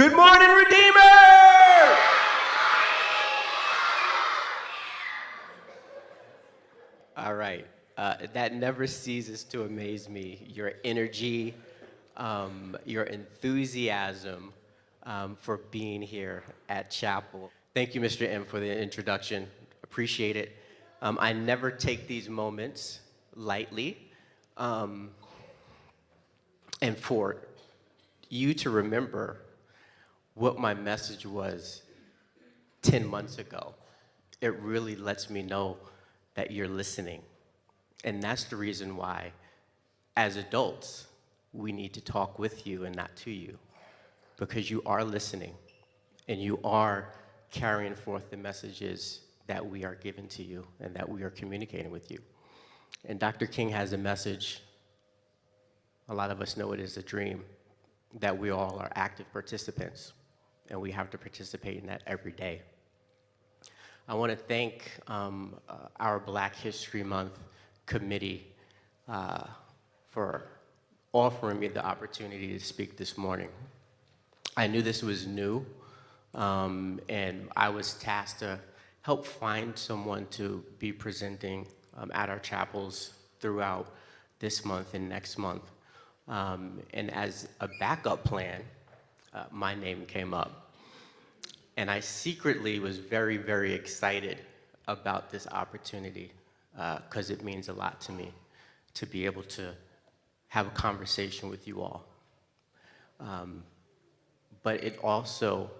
Good morning, Redeemer! All right. That never ceases to amaze me. Your energy, your enthusiasm for being here at Chapel. Thank you, Mr. M, for the introduction. Appreciate it. I never take these moments lightly. And for you to remember what my message was 10 months ago, it really lets me know that you're listening. And that's the reason why, as adults, we need to talk with you and not to you, because you are listening and you are carrying forth the messages that we are giving to you and that we are communicating with you. And Dr. King has a message. A lot of us know it is a dream, that we all are active participants, and we have to participate in that every day. I want to thank our Black History Month committee for offering me the opportunity to speak this morning. I knew this was new, and I was tasked to help find someone to be presenting at our chapels throughout this month and next month. And as a backup plan, my name came up. And I secretly was very, very excited about this opportunity because it means a lot to me to be able to have a conversation with you all. But it also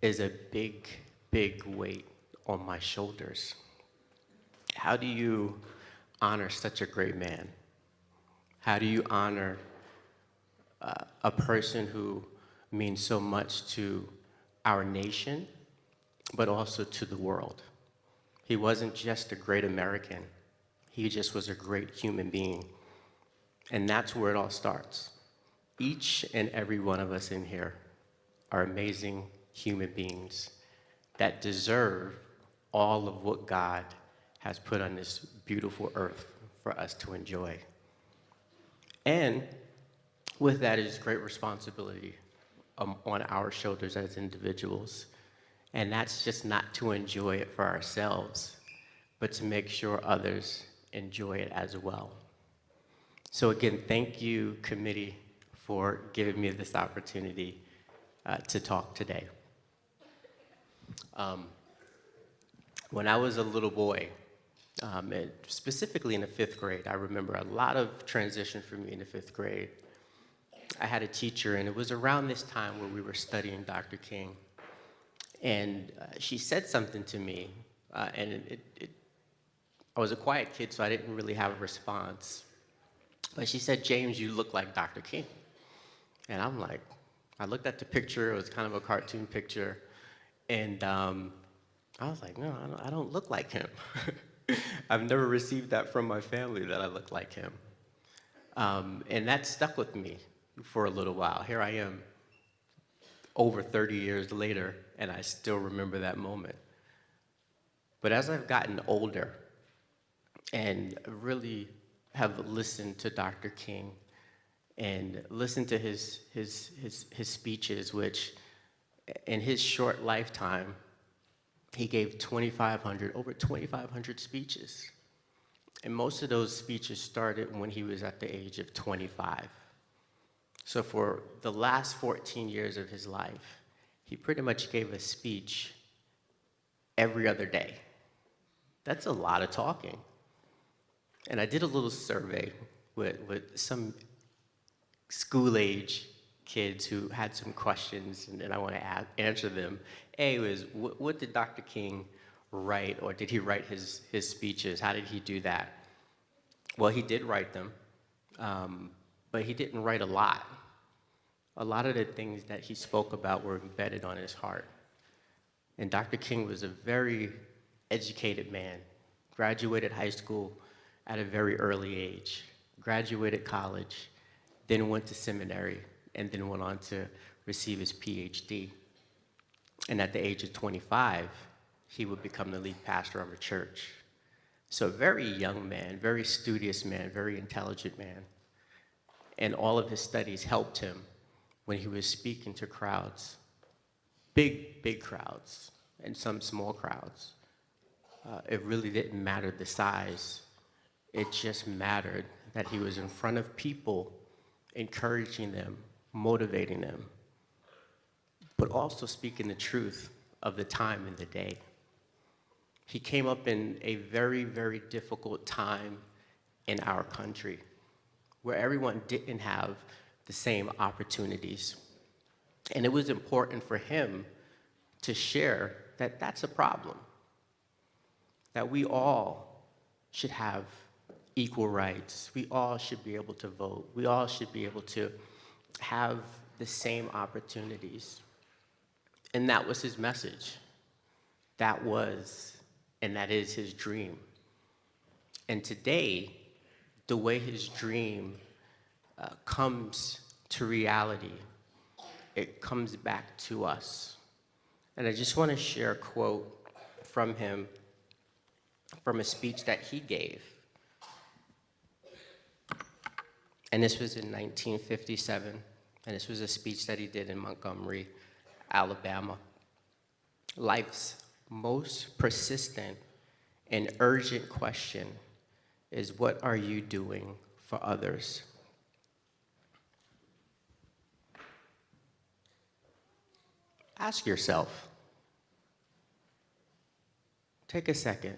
is a big, big weight on my shoulders. How do you honor such a great man? How do you honor a person who means so much to our nation, but also to the world? He wasn't just a great American. He just was a great human being. And that's where it all starts. Each and every one of us in here are amazing human beings that deserve all of what God has put on this beautiful earth for us to enjoy. And with that is great responsibility on our shoulders as individuals. And that's just not to enjoy it for ourselves, but to make sure others enjoy it as well. So again, thank you, committee, for giving me this opportunity to talk today. When I was a little boy, and specifically in the 5th grade, I remember a lot of transition for me in the 5th grade. I had a teacher, and it was around this time where we were studying Dr. King. And she said something to me, and I was a quiet kid, so I didn't really have a response. But she said, "James, you look like Dr. King." And I'm like, I looked at the picture. It was kind of a cartoon picture. And I was like, no, I don't look like him. I've never received that from my family, that I look like him. And that stuck with me for a little while. Here I am, over 30 years later, and I still remember that moment. But as I've gotten older and really have listened to Dr. King and listened to his speeches, which in his short lifetime, he gave over 2,500 speeches. And most of those speeches started when he was at the age of 25. So for the last 14 years of his life, he pretty much gave a speech every other day. That's a lot of talking. And I did a little survey with some school-age kids who had some questions, and I want to answer them. A was, what did Dr. King write, or did he write his speeches? How did he do that? Well, he did write them, but he didn't write a lot. A lot of the things that he spoke about were embedded on his heart. And Dr. King was a very educated man, graduated high school at a very early age, graduated college, then went to seminary, and then went on to receive his PhD. And at the age of 25, he would become the lead pastor of a church. So a very young man, very studious man, very intelligent man. And all of his studies helped him when he was speaking to crowds big crowds and some small crowds. It really didn't matter the size. It just mattered that he was in front of people, encouraging them, motivating them, but also speaking the truth of the time and the day. He came up in a very difficult time in our country where everyone didn't have the same opportunities. And it was important for him to share that that's a problem, that we all should have equal rights. We all should be able to vote. We all should be able to have the same opportunities. And that was his message. That was, and that is his dream. And today, the way his dream comes to reality, it comes back to us. And I just want to share a quote from him, from a speech that he gave. And this was in 1957, and this was a speech that he did in Montgomery, Alabama. Life's most persistent and urgent question is, what are you doing for others? Ask yourself. Take a second.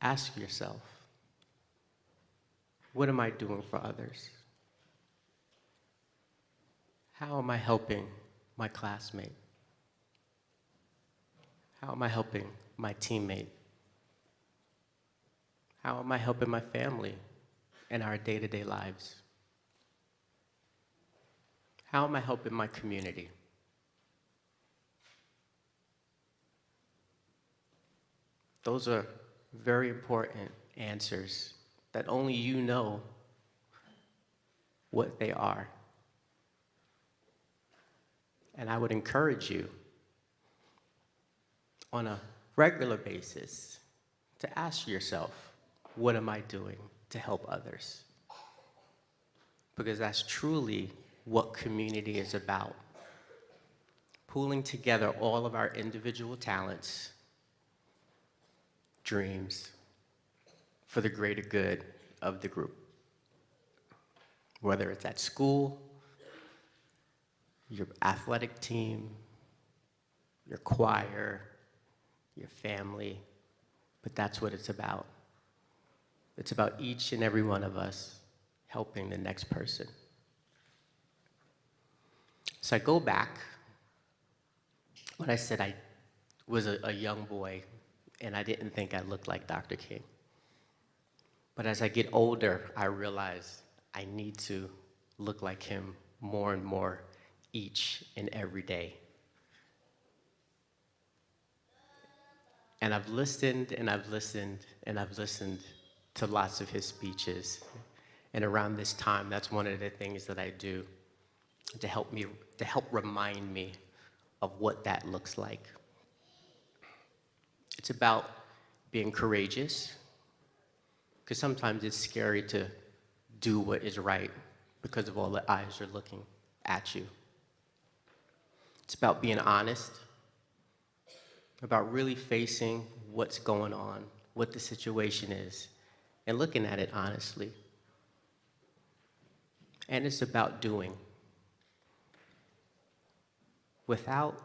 Ask yourself, what am I doing for others? How am I helping my classmate? How am I helping my teammate? How am I helping my family in our day-to-day lives? How am I helping my community? Those are very important answers that only you know what they are. And I would encourage you on a regular basis to ask yourself, what am I doing to help others? Because that's truly what community is about. Pooling together all of our individual talents, dreams, for the greater good of the group. Whether it's at school, your athletic team, your choir, your family, but that's what it's about. It's about each and every one of us helping the next person. So I go back when I said I was a young boy and I didn't think I looked like Dr. King. But as I get older, I realize I need to look like him more and more each and every day. And I've listened and I've listened and I've listened to lots of his speeches. And around this time, that's one of the things that I do to help remind me of what that looks like. It's about being courageous, because sometimes it's scary to do what is right because of all the eyes are looking at you. It's about being honest, about really facing what's going on, what the situation is, and looking at it honestly. And it's about doing, without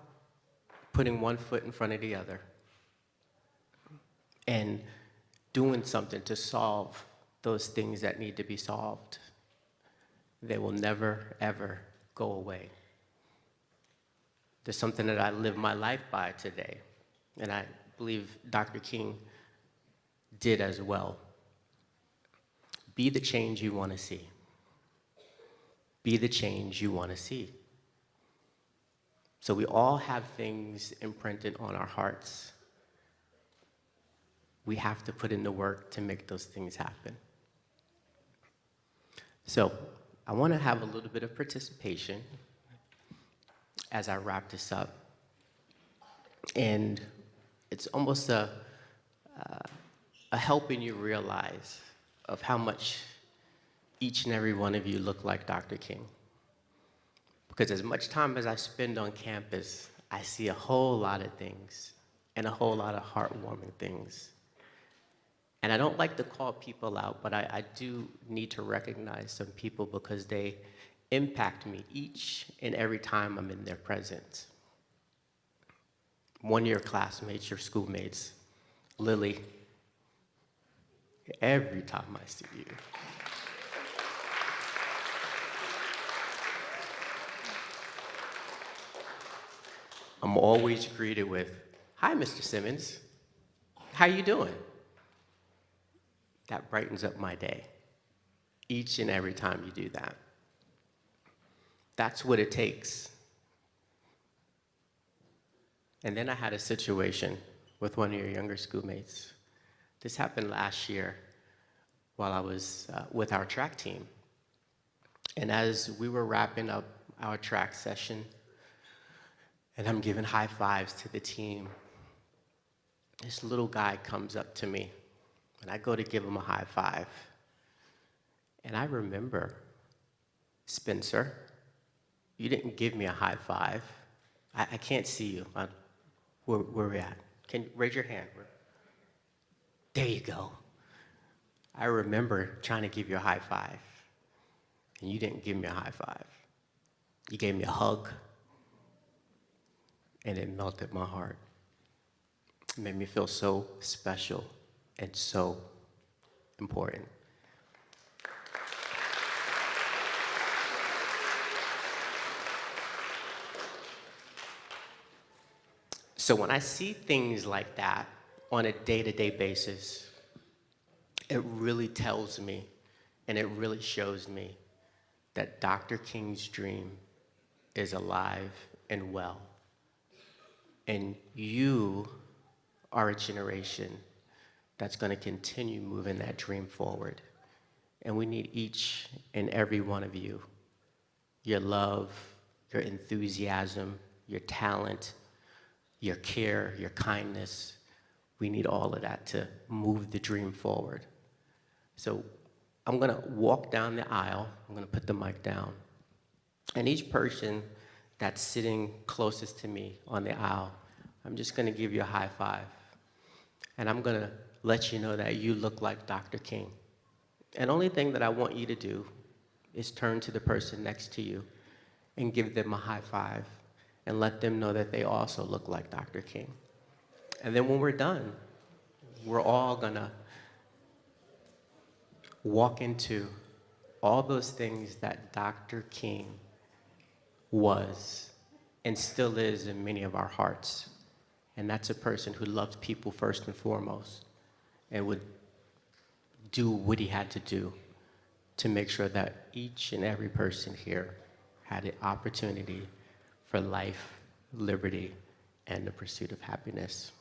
putting one foot in front of the other, and doing something to solve those things that need to be solved. They will never, ever go away. There's something that I live my life by today, and I believe Dr. King did as well. Be the change you want to see. Be the change you want to see. So we all have things imprinted on our hearts. We have to put in the work to make those things happen. So I want to have a little bit of participation as I wrap this up. And it's almost a helping you realize of how much each and every one of you look like Dr. King. Because as much time as I spend on campus, I see a whole lot of things and a whole lot of heartwarming things. And I don't like to call people out, but I do need to recognize some people because they impact me each and every time I'm in their presence. One of your classmates, your schoolmates, Lily, every time I see you. I'm always greeted with, "Hi, Mr. Simmons. How you doing?" That brightens up my day, each and every time you do that. That's what it takes. And then I had a situation with one of your younger schoolmates. This happened last year while I was with our track team. And as we were wrapping up our track session, and I'm giving high fives to the team, this little guy comes up to me, and I go to give him a high five. And I remember, "Spencer, you didn't give me a high five. I can't see you. Where are we at? Can you raise your hand?" There you go. I remember trying to give you a high five, and you didn't give me a high five. You gave me a hug, and it melted my heart. It made me feel so special and so important. So when I see things like that on a day-to-day basis, it really tells me and it really shows me that Dr. King's dream is alive and well. And you are a generation that's going to continue moving that dream forward. And we need each and every one of you, your love, your enthusiasm, your talent, your care, your kindness. We need all of that to move the dream forward. So I'm going to walk down the aisle. I'm going to put the mic down. And each person that's sitting closest to me on the aisle, I'm just going to give you a high five. And I'm going to let you know that you look like Dr. King. And the only thing that I want you to do is turn to the person next to you and give them a high five and let them know that they also look like Dr. King. And then when we're done, we're all going to walk into all those things that Dr. King was and still is in many of our hearts. And that's a person who loved people first and foremost and would do what he had to do to make sure that each and every person here had an opportunity for life, liberty, and the pursuit of happiness.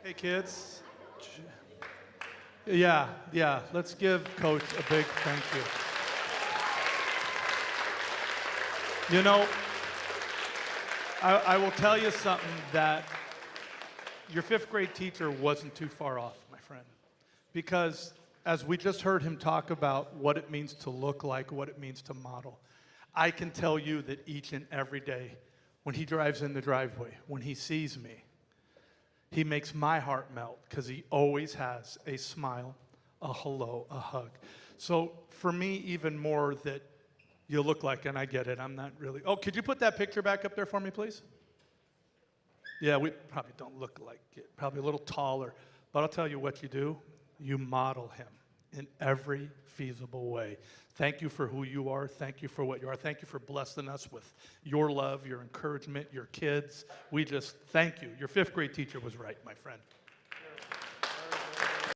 Hey, kids. Yeah, let's give Coach a big thank you. You know, I will tell you something that your fifth grade teacher wasn't too far off, my friend. Because as we just heard him talk about what it means to look like, what it means to model, I can tell you that each and every day when he drives in the driveway, when he sees me, he makes my heart melt because he always has a smile, a hello, a hug. So for me, even more that you look like, and I get it, I'm not really. Oh, could you put that picture back up there for me, please? Yeah, we probably don't look like it, probably a little taller. But I'll tell you what you do. You model him in every feasible way. Thank you for who you are. Thank you for what you are. Thank you for blessing us with your love, your encouragement, your kids. We just thank you. Your fifth grade teacher was right, my friend.